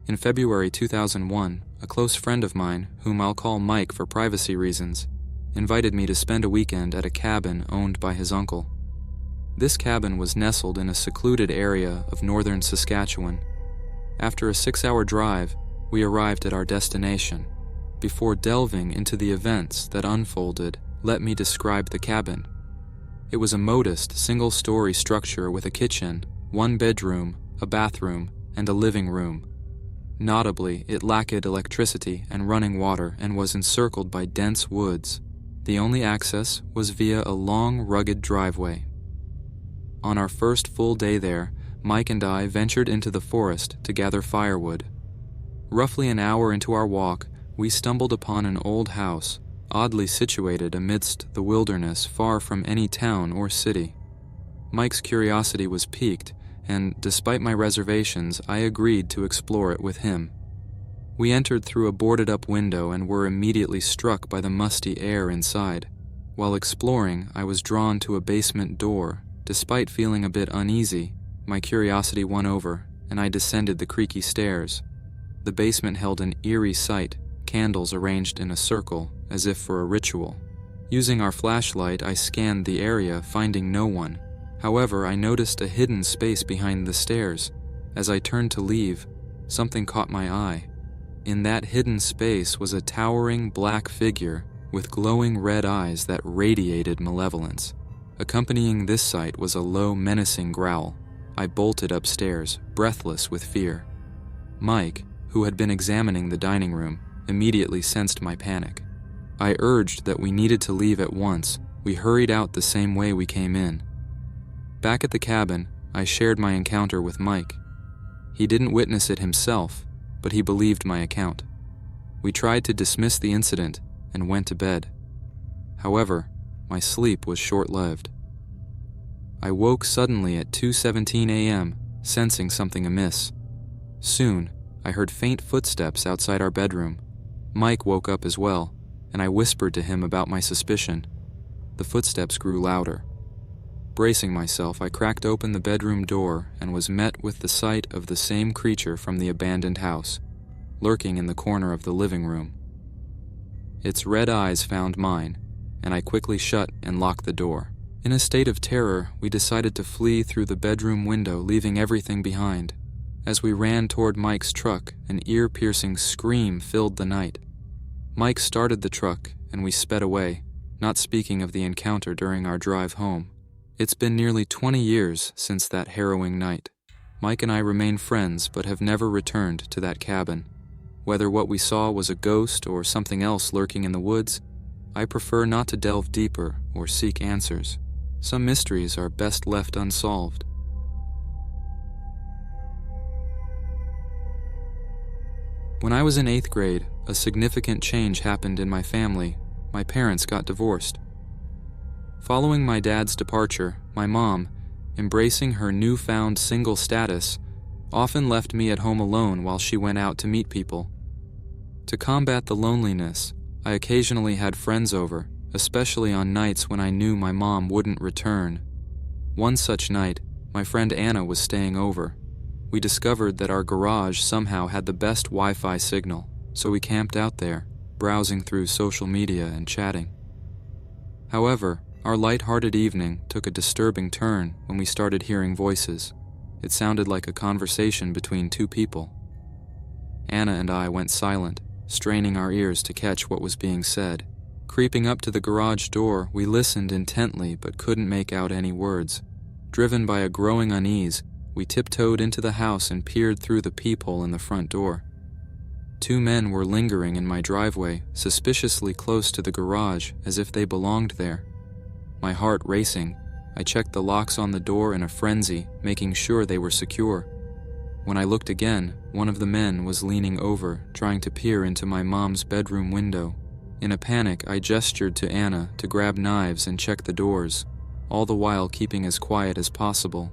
In February 2001, a close friend of mine, whom I'll call Mike for privacy reasons, invited me to spend a weekend at a cabin owned by his uncle. This cabin was nestled in a secluded area of northern Saskatchewan. After a 6-hour drive, we arrived at our destination. Before delving into the events that unfolded, let me describe the cabin. It was a modest, single-story structure with a kitchen, 1 bedroom, a bathroom, and a living room. Notably, it lacked electricity and running water and was encircled by dense woods. The only access was via a long, rugged driveway. On our first full day there, Mike and I ventured into the forest to gather firewood. Roughly an hour into our walk, we stumbled upon an old house, oddly situated amidst the wilderness far from any town or city. Mike's curiosity was piqued, and despite my reservations, I agreed to explore it with him. We entered through a boarded-up window and were immediately struck by the musty air inside. While exploring, I was drawn to a basement door. Despite feeling a bit uneasy, my curiosity won over, and I descended the creaky stairs. The basement held an eerie sight, candles arranged in a circle, as if for a ritual. Using our flashlight, I scanned the area, finding no one. However, I noticed a hidden space behind the stairs. As I turned to leave, something caught my eye. In that hidden space was a towering black figure with glowing red eyes that radiated malevolence. Accompanying this sight was a low, menacing growl. I bolted upstairs, breathless with fear. Mike, who had been examining the dining room, immediately sensed my panic. I urged that we needed to leave at once. We hurried out the same way we came in. Back at the cabin, I shared my encounter with Mike. He didn't witness it himself, but he believed my account. We tried to dismiss the incident and went to bed. However, my sleep was short-lived. I woke suddenly at 2:17 a.m., sensing something amiss. Soon, I heard faint footsteps outside our bedroom. Mike woke up as well, and I whispered to him about my suspicion. The footsteps grew louder. Bracing myself, I cracked open the bedroom door and was met with the sight of the same creature from the abandoned house, lurking in the corner of the living room. Its red eyes found mine, and I quickly shut and locked the door. In a state of terror, we decided to flee through the bedroom window, leaving everything behind. As we ran toward Mike's truck, an ear-piercing scream filled the night. Mike started the truck, and we sped away, not speaking of the encounter during our drive home. It's been nearly 20 years since that harrowing night. Mike and I remain friends but have never returned to that cabin. Whether what we saw was a ghost or something else lurking in the woods, I prefer not to delve deeper or seek answers. Some mysteries are best left unsolved. When I was in 8th grade, a significant change happened in my family. My parents got divorced. Following my dad's departure, my mom, embracing her newfound single status, often left me at home alone while she went out to meet people. To combat the loneliness, I occasionally had friends over, especially on nights when I knew my mom wouldn't return. One such night, my friend Anna was staying over. We discovered that our garage somehow had the best Wi-Fi signal, so we camped out there, browsing through social media and chatting. However, our light-hearted evening took a disturbing turn when we started hearing voices. It sounded like a conversation between 2 people. Anna and I went silent, straining our ears to catch what was being said. Creeping up to the garage door, we listened intently but couldn't make out any words. Driven by a growing unease, we tiptoed into the house and peered through the peephole in the front door. 2 men were lingering in my driveway, suspiciously close to the garage, as if they belonged there. My heart racing, I checked the locks on the door in a frenzy, making sure they were secure. When I looked again, one of the men was leaning over, trying to peer into my mom's bedroom window. In a panic, I gestured to Anna to grab knives and check the doors, all the while keeping as quiet as possible.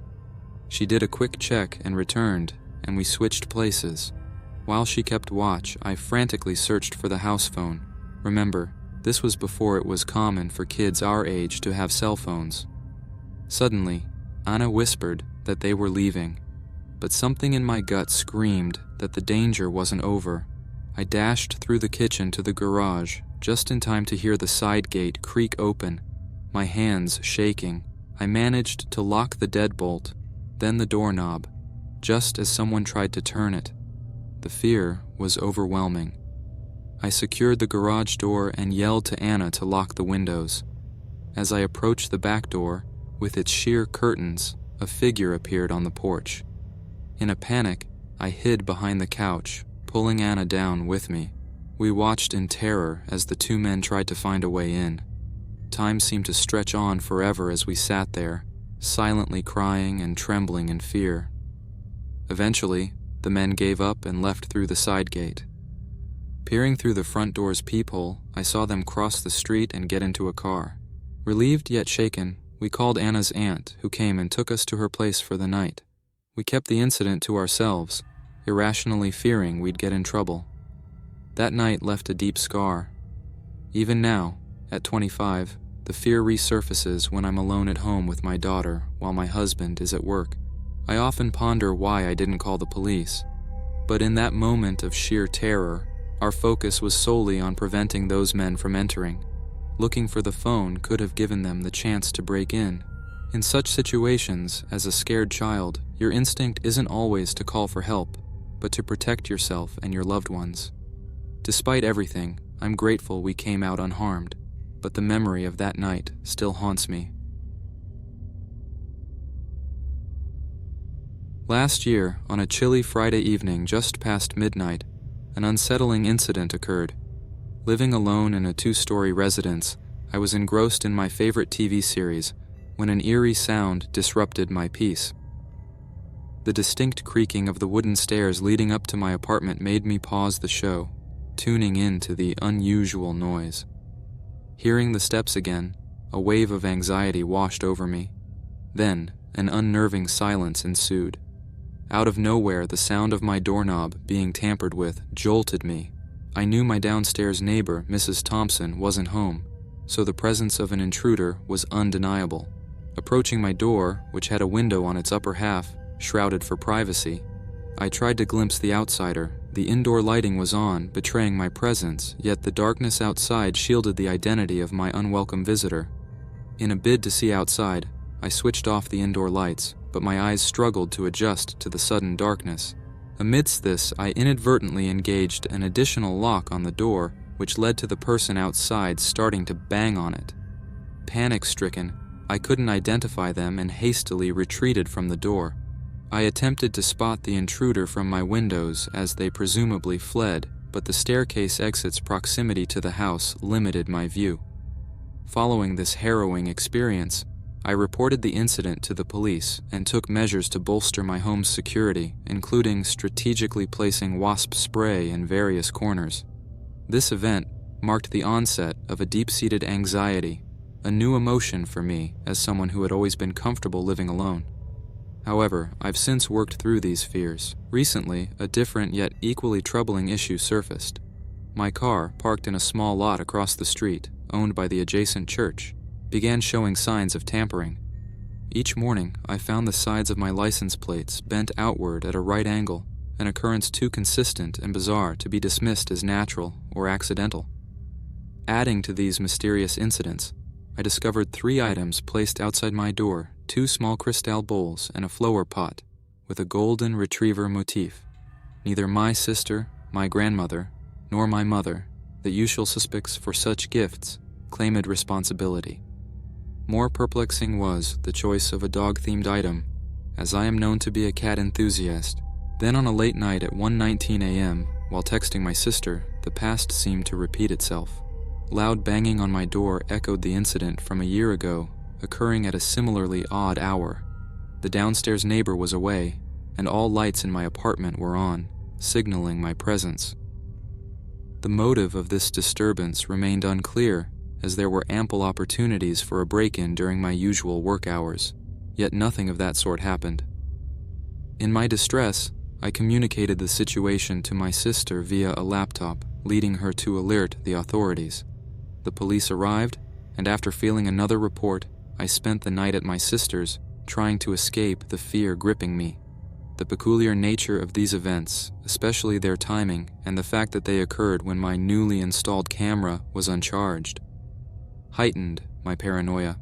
She did a quick check and returned, and we switched places. While she kept watch, I frantically searched for the house phone. Remember, this was before it was common for kids our age to have cell phones. Suddenly, Anna whispered that they were leaving. but something in my gut screamed that the danger wasn't over. I dashed through the kitchen to the garage, just in time to hear the side gate creak open. My hands shaking, I managed to lock the deadbolt, then the doorknob, just as someone tried to turn it. The fear was overwhelming. I secured the garage door and yelled to Anna to lock the windows. As I approached the back door, with its sheer curtains, a figure appeared on the porch. In a panic, I hid behind the couch, pulling Anna down with me. We watched in terror as the two men tried to find a way in. Time seemed to stretch on forever as we sat there, silently crying and trembling in fear. Eventually, the men gave up and left through the side gate. Peering through the front door's peephole, I saw them cross the street and get into a car. Relieved yet shaken, we called Anna's aunt, who came and took us to her place for the night. We kept the incident to ourselves, irrationally fearing we'd get in trouble. That night left a deep scar. Even now, at 25, the fear resurfaces when I'm alone at home with my daughter while my husband is at work. I often ponder why I didn't call the police. But in that moment of sheer terror, our focus was solely on preventing those men from entering. Looking for the phone could have given them the chance to break in. In such situations, as a scared child, your instinct isn't always to call for help, but to protect yourself and your loved ones. Despite everything, I'm grateful we came out unharmed, but the memory of that night still haunts me. Last year, on a chilly Friday evening just past midnight, an unsettling incident occurred. Living alone in a 2-story residence, I was engrossed in my favorite TV series when an eerie sound disrupted my peace. The distinct creaking of the wooden stairs leading up to my apartment made me pause the show, tuning in to the unusual noise. Hearing the steps again, a wave of anxiety washed over me. Then, an unnerving silence ensued. Out of nowhere, the sound of my doorknob being tampered with jolted me. I knew my downstairs neighbor, Mrs. Thompson, wasn't home, so the presence of an intruder was undeniable. Approaching my door, which had a window on its upper half, shrouded for privacy, I tried to glimpse the outsider. The indoor lighting was on, betraying my presence, yet the darkness outside shielded the identity of my unwelcome visitor. In a bid to see outside, I switched off the indoor lights, but my eyes struggled to adjust to the sudden darkness. Amidst this, I inadvertently engaged an additional lock on the door, which led to the person outside starting to bang on it. Panic-stricken, I couldn't identify them and hastily retreated from the door. I attempted to spot the intruder from my windows as they presumably fled, but the staircase exit's proximity to the house limited my view. Following this harrowing experience, I reported the incident to the police and took measures to bolster my home's security, including strategically placing wasp spray in various corners. This event marked the onset of a deep-seated anxiety, a new emotion for me as someone who had always been comfortable living alone. However, I've since worked through these fears. Recently, a different yet equally troubling issue surfaced. My car, parked in a small lot across the street, owned by the adjacent church, began showing signs of tampering. Each morning, I found the sides of my license plates bent outward at a right angle, an occurrence too consistent and bizarre to be dismissed as natural or accidental. Adding to these mysterious incidents, I discovered 3 items placed outside my door, 2 small crystal bowls and a flower pot with a golden retriever motif. Neither my sister, my grandmother, nor my mother, the usual suspects for such gifts, claimed responsibility. More perplexing was the choice of a dog-themed item, as I am known to be a cat enthusiast. Then on a late night at 1:19 a.m., while texting my sister, the past seemed to repeat itself. Loud banging on my door echoed the incident from a year ago, occurring at a similarly odd hour. The downstairs neighbor was away, and all lights in my apartment were on, signaling my presence. The motive of this disturbance remained unclear, as there were ample opportunities for a break-in during my usual work hours, yet nothing of that sort happened. In my distress, I communicated the situation to my sister via a laptop, leading her to alert the authorities. The police arrived, and after feeling another report, I spent the night at my sister's, trying to escape the fear gripping me. the peculiar nature of these events, especially their timing and the fact that they occurred when my newly installed camera was uncharged, heightened my paranoia.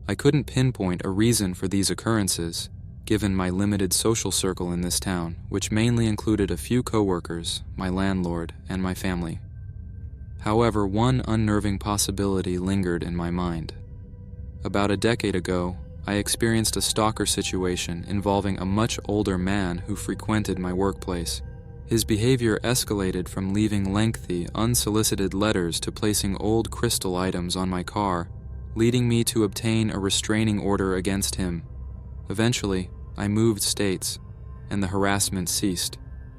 I couldn't pinpoint a reason for these occurrences, given my limited social circle in this town, which mainly included a few coworkers, my landlord, and my family. However, one unnerving possibility lingered in my mind. About a decade ago, I experienced a stalker situation involving a much older man who frequented my workplace. His behavior escalated from leaving lengthy, unsolicited letters to placing old crystal items on my car, leading me to obtain a restraining order against him. Eventually, I moved states, and the harassment ceased.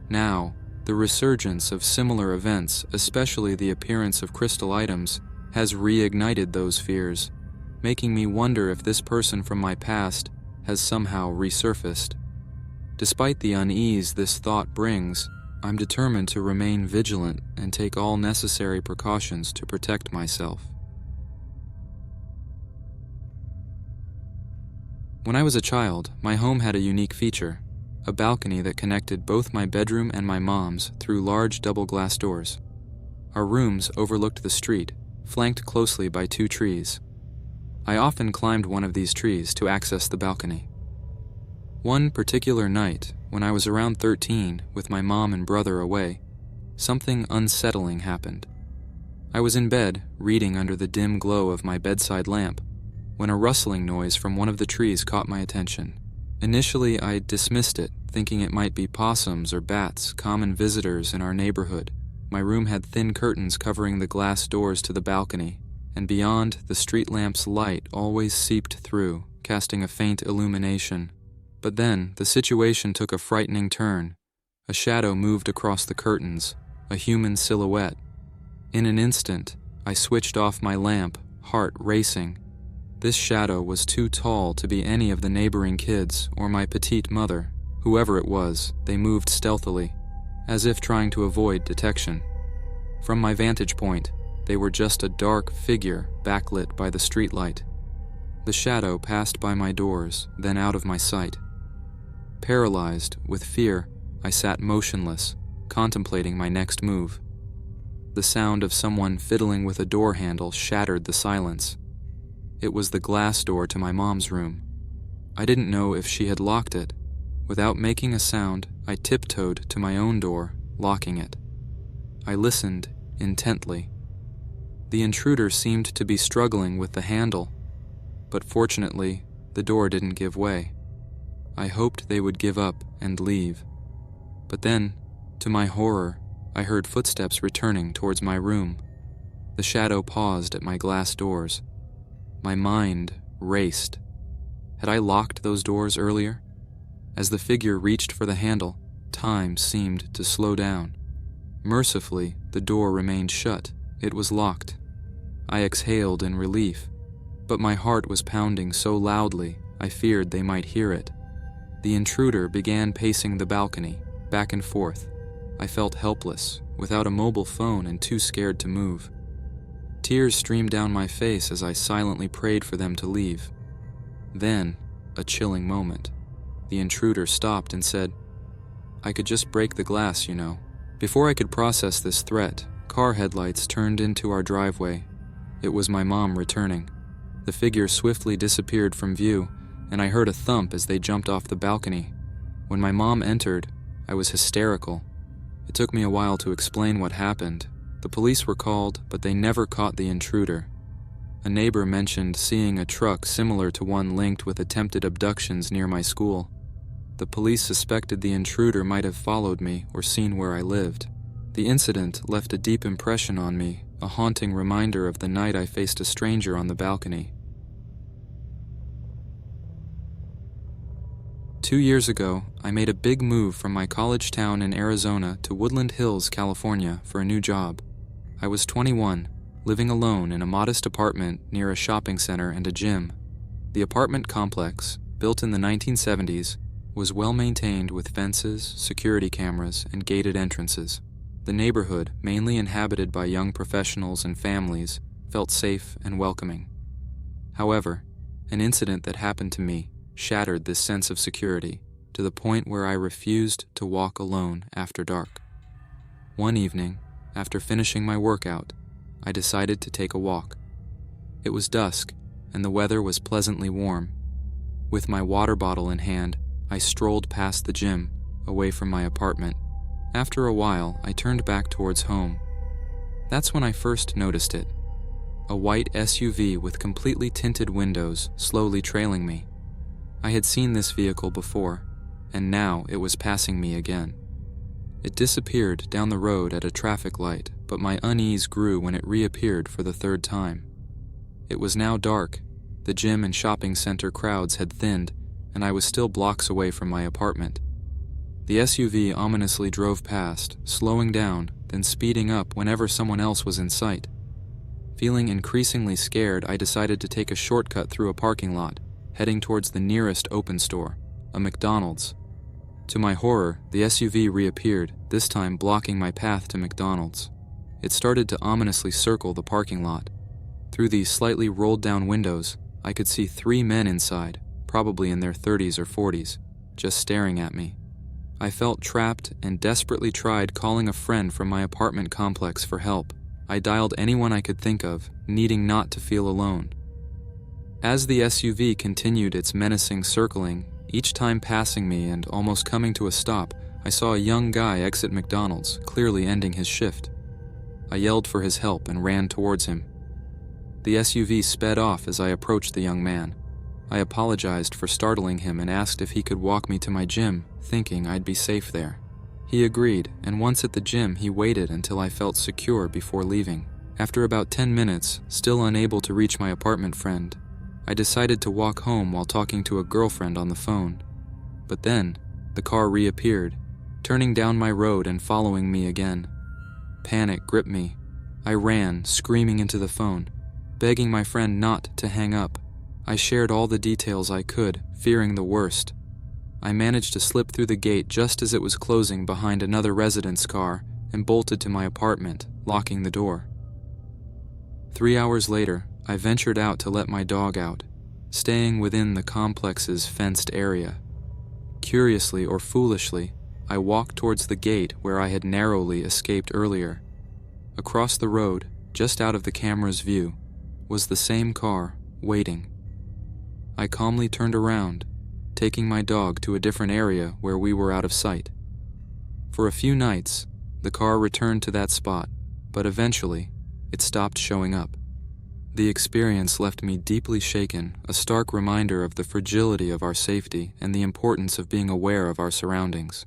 Now, the resurgence of similar events, especially the appearance of crystal items, has reignited those fears, making me wonder if this person from my past has somehow resurfaced. Despite the unease this thought brings, I'm determined to remain vigilant and take all necessary precautions to protect myself. When I was a child, my home had a unique feature, a balcony that connected both my bedroom and my mom's through large double glass doors. Our rooms overlooked the street, flanked closely by 2 trees. I often climbed one of these trees to access the balcony. One particular night, when I was around 13 with my mom and brother away, something unsettling happened. I was in bed, reading under the dim glow of my bedside lamp, when a rustling noise from one of the trees caught my attention. Initially, I dismissed it, thinking it might be possums or bats, common visitors in our neighborhood. My room had thin curtains covering the glass doors to the balcony, and beyond, the street lamp's light always seeped through, casting a faint illumination. But then, the situation took a frightening turn. A shadow moved across the curtains, a human silhouette. In an instant, I switched off my lamp, heart racing. This shadow was too tall to be any of the neighboring kids or my petite mother. Whoever it was, they moved stealthily, as if trying to avoid detection. From my vantage point, they were just a dark figure backlit by the streetlight. The shadow passed by my doors, then out of my sight. Paralyzed with fear, I sat motionless, contemplating my next move. The sound of someone fiddling with a door handle shattered the silence. It was the glass door to my mom's room. I didn't know if she had locked it. Without making a sound, I tiptoed to my own door, locking it. I listened intently. The intruder seemed to be struggling with the handle, but fortunately, the door didn't give way. I hoped they would give up and leave. But then, to my horror, I heard footsteps returning towards my room. The shadow paused at my glass doors. My mind raced. Had I locked those doors earlier? As the figure reached for the handle, time seemed to slow down. Mercifully, the door remained shut. It was locked. I exhaled in relief, but my heart was pounding so loudly I feared they might hear it. The intruder began pacing the balcony, back and forth. I felt helpless, without a mobile phone and too scared to move. Tears streamed down my face as I silently prayed for them to leave. Then, a chilling moment. The intruder stopped and said, "I could just break the glass, you know." Before I could process this threat, car headlights turned into our driveway. It was my mom returning. The figure swiftly disappeared from view, and I heard a thump as they jumped off the balcony. When my mom entered, I was hysterical. It took me a while to explain what happened. The police were called, but they never caught the intruder. A neighbor mentioned seeing a truck similar to one linked with attempted abductions near my school. The police suspected the intruder might have followed me or seen where I lived. The incident left a deep impression on me, a haunting reminder of the night I faced a stranger on the balcony. 2 years ago, I made a big move from my college town in Arizona to Woodland Hills, California, for a new job. I was 21, living alone in a modest apartment near a shopping center and a gym. The apartment complex, built in the 1970s, was well maintained with fences, security cameras, and gated entrances. The neighborhood, mainly inhabited by young professionals and families, felt safe and welcoming. However, an incident that happened to me shattered this sense of security, to the point where I refused to walk alone after dark. One evening, after finishing my workout, I decided to take a walk. It was dusk, and the weather was pleasantly warm. With my water bottle in hand, I strolled past the gym, away from my apartment. After a while, I turned back towards home. That's when I first noticed it. A white SUV with completely tinted windows slowly trailing me. I had seen this vehicle before, and now it was passing me again. It disappeared down the road at a traffic light, but my unease grew when it reappeared for the third time. It was now dark. The gym and shopping center crowds had thinned, and I was still blocks away from my apartment. The SUV ominously drove past, slowing down, then speeding up whenever someone else was in sight. Feeling increasingly scared, I decided to take a shortcut through a parking lot, heading towards the nearest open store, a McDonald's. To my horror, the SUV reappeared, this time blocking my path to McDonald's. It started to ominously circle the parking lot. Through these slightly rolled-down windows, I could see 3 men inside, probably in their 30s or 40s, just staring at me. I felt trapped and desperately tried calling a friend from my apartment complex for help. I dialed anyone I could think of, needing not to feel alone. As the SUV continued its menacing circling, each time passing me and almost coming to a stop, I saw a young guy exit McDonald's, clearly ending his shift. I yelled for his help and ran towards him. The SUV sped off as I approached the young man. I apologized for startling him and asked if he could walk me to my gym, thinking I'd be safe there. He agreed, and once at the gym, he waited until I felt secure before leaving. After about 10 minutes, still unable to reach my apartment friend, I decided to walk home while talking to a girlfriend on the phone. But then, the car reappeared, turning down my road and following me again. Panic gripped me. I ran, screaming into the phone, begging my friend not to hang up. I shared all the details I could, fearing the worst. I managed to slip through the gate just as it was closing behind another resident's car and bolted to my apartment, locking the door. 3 hours later, I ventured out to let my dog out, staying within the complex's fenced area. Curiously or foolishly, I walked towards the gate where I had narrowly escaped earlier. Across the road, just out of the camera's view, was the same car, waiting. I calmly turned around, taking my dog to a different area where we were out of sight. For a few nights, the car returned to that spot, but eventually, it stopped showing up. The experience left me deeply shaken, a stark reminder of the fragility of our safety and the importance of being aware of our surroundings.